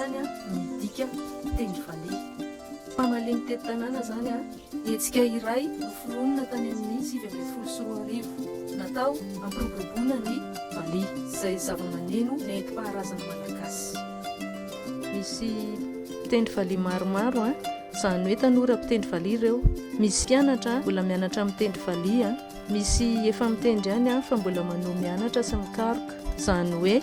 zany a midika teny Valiha. Mpamaliha mitety tanàna zany a hetsika iray noforonina tany amin'ny 7 natao ampiroboroboana ny Valiha, izay zava-maneno nentim-paharazana malagasy. Misy mpitendry Valiha maromaro izany hoe tanora mpitendry Valiha ireo. Misy mpianatra mbola mianatra mitendry Valiha, misy efa mitendry ihany fa mbola manao mianatra sy mikaroka. Izany hoe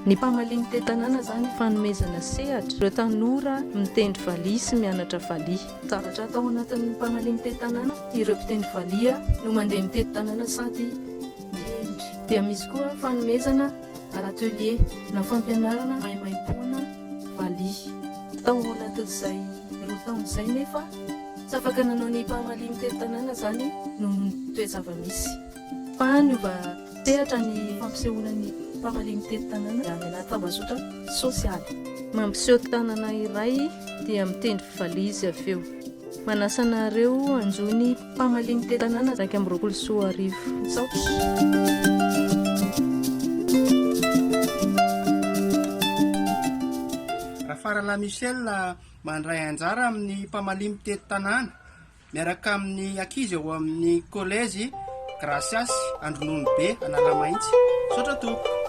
ny mpamaliha mitety tanàna zany fanomezana sehatra ireo tanora mitendry Valiha sy mianatra Valiha. Zavatra atao anatin'ny mpamaliha mitety tanàna, ireo mpitendry Valiha no mandeha mitety tanàna sady miendry. Dia misy koa fanomezana atelier na fampianarana maimaimpoana Valiha. Tao anatin'izay taon'izay nefa tsy afaka nanao ny mpamaliha mitety tanàna zany no toe-java-misy. Fa ny mba sehatra ny fampisehoana ny mpamaliha mitety tanàna amin'ny anaty tambazotra sosialy. Mampiseho tanàna iray dia mitendry Valiha izy avy eo. Manasa anareo anjony mpamaliha mitety tanàna 20 saotra. Rafaralahy Michel mandray anjara amin'ny mpamaliha mitety tanàna miaraka amin'ny ankizy eo amin'ny kolejy Gracias Andronony be Analamaintsy Sotra Toko.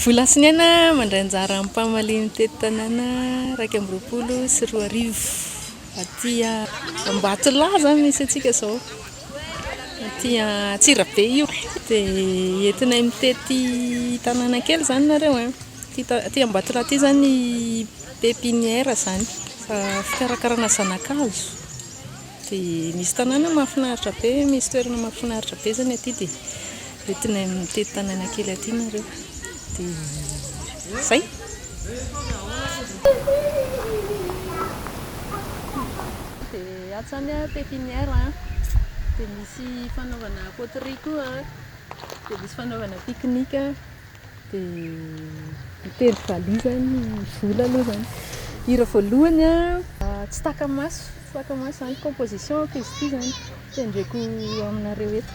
Volahasiniaina mandray anjara amin'ny mpamaliha mitety tanàna 2024 aty Ambatolaza misy atsika zao aty Tsirabe io dia entinay mitety tanàna kely zany nareo aty Ambatolaza aty zany pépinière zany fikarakarana zanakazo dia misy tanàna mahafinaritra be, misy toerana mahafinaritra be zany aty dia entinay mitety tanàna kely aty nareo dia zay. Dia atsany pépinière dia misy fanaovana poterie koa dia misy fanaovana pique-nique dia mitendry valiha zany vola aloha zany. Hira voalohany tsy taka-maso zany composition izy ity zany tendreko aminareo eto.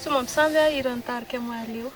So mampisamby irany tarika maly eo.